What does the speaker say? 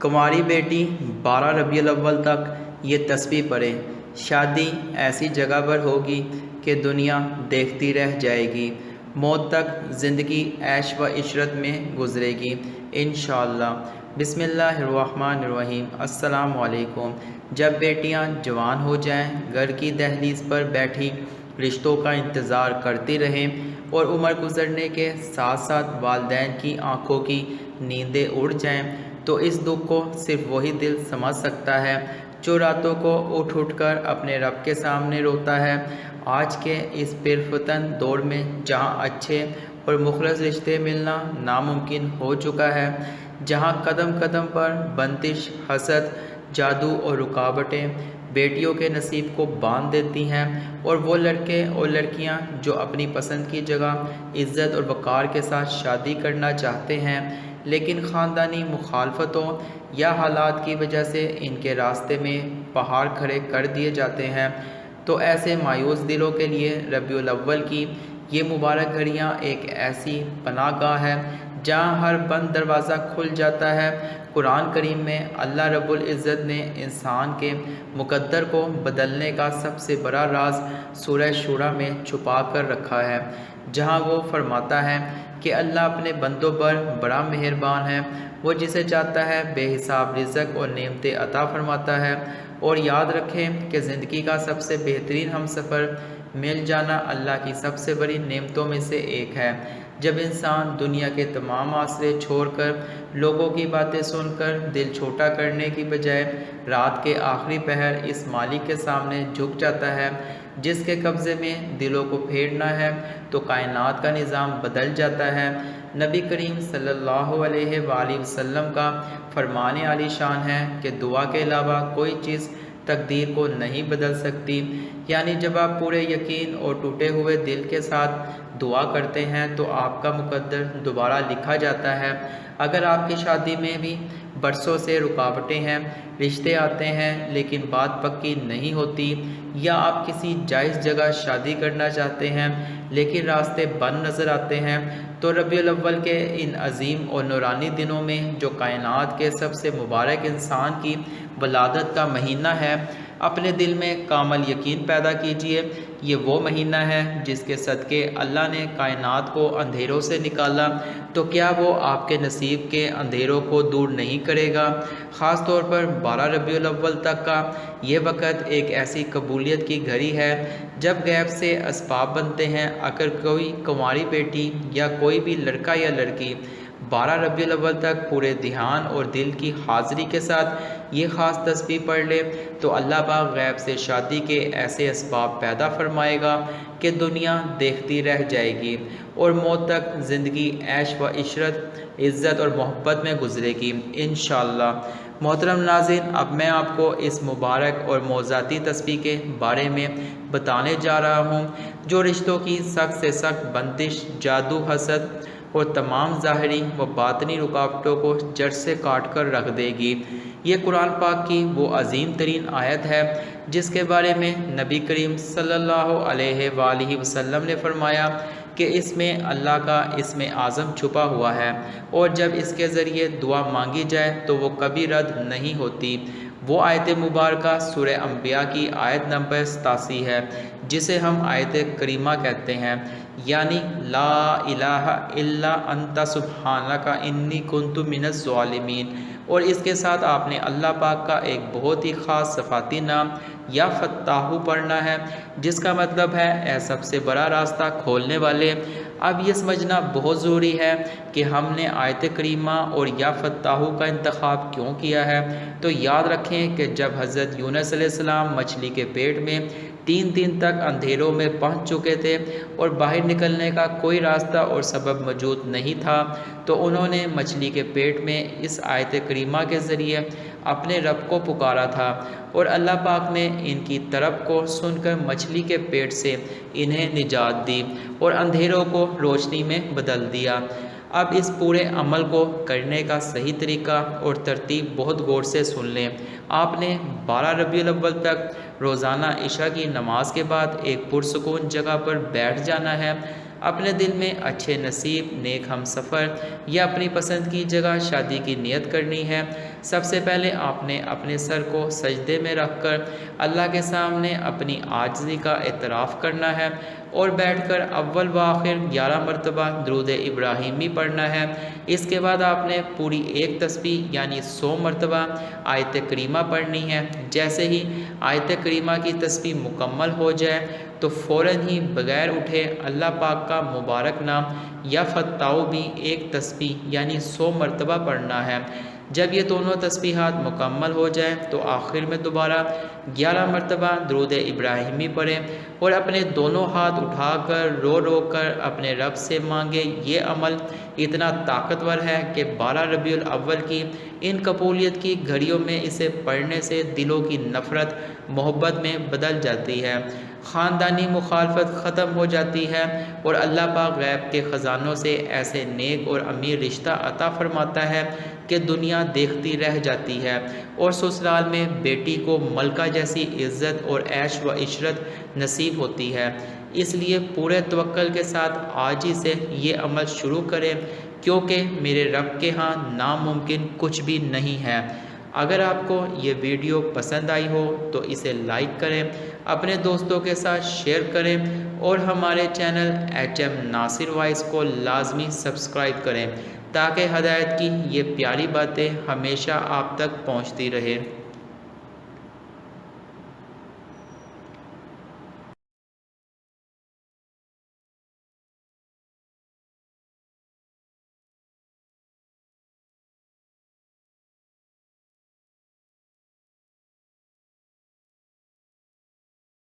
کماری بیٹی 12 ربیع الاول تک یہ تسبیح پڑھیں۔ شادی ایسی جگہ پر ہوگی کہ دنیا دیکھتی رہ جائے گی، موت تک زندگی عیش و عشرت میں گزرے گی انشاءاللہ۔ بسم اللہ الرحمن الرحیم۔ السلام علیکم۔ جب بیٹیاں جوان ہو جائیں، گھر کی دہلیز پر بیٹھی رشتوں کا انتظار کرتی رہیں اور عمر گزرنے کے ساتھ ساتھ والدین کی آنکھوں کی نیندیں اڑ جائیں، تو اس دکھ کو صرف وہی دل سمجھ سکتا ہے جو راتوں کو اٹھ اٹھ کر اپنے رب کے سامنے روتا ہے۔ آج کے اس پرفتن دور میں جہاں اچھے اور مخلص رشتے ملنا ناممکن ہو چکا ہے، جہاں قدم قدم پر بندش، حسد، جادو اور رکاوٹیں بیٹیوں کے نصیب کو باندھ دیتی ہیں، اور وہ لڑکے اور لڑکیاں جو اپنی پسند کی جگہ عزت اور وقار کے ساتھ شادی کرنا چاہتے ہیں، لیکن خاندانی مخالفتوں یا حالات کی وجہ سے ان کے راستے میں پہاڑ کھڑے کر دیے جاتے ہیں، تو ایسے مایوس دلوں کے لیے ربیع الاول کی یہ مبارک گھڑیاں ایک ایسی پناہ گاہ ہے جہاں ہر بند دروازہ کھل جاتا ہے۔ قرآن کریم میں اللہ رب العزت نے انسان کے مقدر کو بدلنے کا سب سے بڑا راز سورہ شورى میں چھپا کر رکھا ہے، جہاں وہ فرماتا ہے کہ اللہ اپنے بندوں پر بڑا مہربان ہے، وہ جسے چاہتا ہے بے حساب رزق اور نعمتیں عطا فرماتا ہے۔ اور یاد رکھیں کہ زندگی کا سب سے بہترین ہمسفر مل جانا اللہ کی سب سے بڑی نعمتوں میں سے ایک ہے۔ جب انسان دنیا کے تمام آسرے چھوڑ کر، لوگوں کی باتیں سن کر دل چھوٹا کرنے کی بجائے رات کے آخری پہر اس مالک کے سامنے جھک جاتا ہے جس کے قبضے میں دلوں کو پھیرنا ہے، تو کائنات کا نظام بدل جاتا ہے۔ نبی کریم صلی اللہ علیہ وآلہ وسلم کا فرمان عالی شان ہے کہ دعا کے علاوہ کوئی چیز تقدیر کو نہیں بدل سکتی، یعنی جب آپ پورے یقین اور ٹوٹے ہوئے دل کے ساتھ دعا کرتے ہیں تو آپ کا مقدر دوبارہ لکھا جاتا ہے۔ اگر آپ کی شادی میں بھی برسوں سے رکاوٹیں ہیں، رشتے آتے ہیں لیکن بات پکی نہیں ہوتی، یا آپ کسی جائز جگہ شادی کرنا چاہتے ہیں لیکن راستے بند نظر آتے ہیں، تو ربیع الاول کے ان عظیم اور نورانی دنوں میں جو کائنات کے سب سے مبارک انسان کی ولادت کا مہینہ ہے، اپنے دل میں کامل یقین پیدا کیجئے۔ یہ وہ مہینہ ہے جس کے صدقے اللہ نے کائنات کو اندھیروں سے نکالا، تو کیا وہ آپ کے نصیب کے اندھیروں کو دور نہیں کرے گا؟ خاص طور پر 12 ربیع الاول تک کا یہ وقت ایک ایسی قبولیت کی گھڑی ہے جب غیب سے اسباب بنتے ہیں۔ اگر کوئی کنواری بیٹی یا کوئی بھی لڑکا یا لڑکی 12 ربیع الاول تک پورے دھیان اور دل کی حاضری کے ساتھ یہ خاص تسبیح پڑھ لے تو اللہ پاک غیب سے شادی کے ایسے اسباب پیدا فرمائے گا کہ دنیا دیکھتی رہ جائے گی اور موت تک زندگی عیش و عشرت، عزت اور محبت میں گزرے گی انشاءاللہ۔ محترم ناظرین، اب میں آپ کو اس مبارک اور معجزاتی تسبیح کے بارے میں بتانے جا رہا ہوں جو رشتوں کی سخت سے سخت بندش، جادو، حسد اور تمام ظاہری و باطنی رکاوٹوں کو جڑ سے کاٹ کر رکھ دے گی۔ یہ قرآن پاک کی وہ عظیم ترین آیت ہے جس کے بارے میں نبی کریم صلی اللہ علیہ وآلہ وسلم نے فرمایا کہ اس میں اللہ کا اسم اعظم چھپا ہوا ہے، اور جب اس کے ذریعے دعا مانگی جائے تو وہ کبھی رد نہیں ہوتی۔ وہ آیت مبارکہ سورہ انبیاء کی آیت نمبر 87 ہے، جسے ہم آیت کریمہ کہتے ہیں، یعنی لا الہ الا انت سبحانک انی کنت من الظالمین۔ اور اس کے ساتھ آپ نے اللہ پاک کا ایک بہت ہی خاص صفاتی نام یا فتاحو پڑھنا ہے، جس کا مطلب ہے اے سب سے بڑا راستہ کھولنے والے۔ اب یہ سمجھنا بہت ضروری ہے کہ ہم نے آیت کریمہ اور یا فتاحو کا انتخاب کیوں کیا ہے۔ تو یاد رکھیں کہ جب حضرت یونس علیہ السلام مچھلی کے پیٹ میں 3 دن تک اندھیروں میں پہنچ چکے تھے اور باہر نکلنے کا کوئی راستہ اور سبب موجود نہیں تھا، تو انہوں نے مچھلی کے پیٹ میں اس آیت کریمہ کے ذریعے اپنے رب کو پکارا تھا، اور اللہ پاک نے ان کی طرف کو سن کر مچھلی کے پیٹ سے انہیں نجات دی اور اندھیروں کو روشنی میں بدل دیا۔ اب اس پورے عمل کو کرنے کا صحیح طریقہ اور ترتیب بہت غور سے سن لیں۔ آپ نے 12 ربیع الاول تک روزانہ عشاء کی نماز کے بعد ایک پرسکون جگہ پر بیٹھ جانا ہے۔ اپنے دل میں اچھے نصیب، نیک ہم سفر یا اپنی پسند کی جگہ شادی کی نیت کرنی ہے۔ سب سے پہلے آپ نے اپنے سر کو سجدے میں رکھ کر اللہ کے سامنے اپنی عاجزی کا اعتراف کرنا ہے اور بیٹھ کر اول و آخر 11 مرتبہ درود ابراہیمی پڑھنا ہے۔ اس کے بعد آپ نے پوری ایک تسبیح یعنی 100 مرتبہ آیت کریمہ پڑھنی ہے۔ جیسے ہی آیت کریمہ کی تسبیح مکمل ہو جائے تو فوراً ہی بغیر اٹھے اللہ پاک کا مبارک نام یا فتاو بھی ایک تسبیح یعنی 100 مرتبہ پڑھنا ہے۔ جب یہ دونوں تسبیحات مکمل ہو جائیں تو آخر میں دوبارہ 11 مرتبہ درود ابراہیمی پڑھیں اور اپنے دونوں ہاتھ اٹھا کر رو رو کر اپنے رب سے مانگے۔ یہ عمل اتنا طاقتور ہے کہ 12 ربیع الاول کی ان قبولیت کی گھڑیوں میں اسے پڑھنے سے دلوں کی نفرت محبت میں بدل جاتی ہے، خاندانی مخالفت ختم ہو جاتی ہے اور اللہ پاک غیب کے خزانوں سے ایسے نیک اور امیر رشتہ عطا فرماتا ہے کہ دنیا دیکھتی رہ جاتی ہے اور سسرال میں بیٹی کو ملکہ جیسی عزت اور عیش و عشرت نصیب ہوتی ہے۔ اس لیے پورے توکل کے ساتھ آج ہی سے یہ عمل شروع کریں، کیونکہ میرے رب کے ہاں ناممکن کچھ بھی نہیں ہے۔ اگر آپ کو یہ ویڈیو پسند آئی ہو تو اسے لائک کریں، اپنے دوستوں کے ساتھ شیئر کریں اور ہمارے چینل HM ناصر وائس کو لازمی سبسکرائب کریں تاکہ ہدایت کی یہ پیاری باتیں ہمیشہ آپ تک پہنچتی رہے۔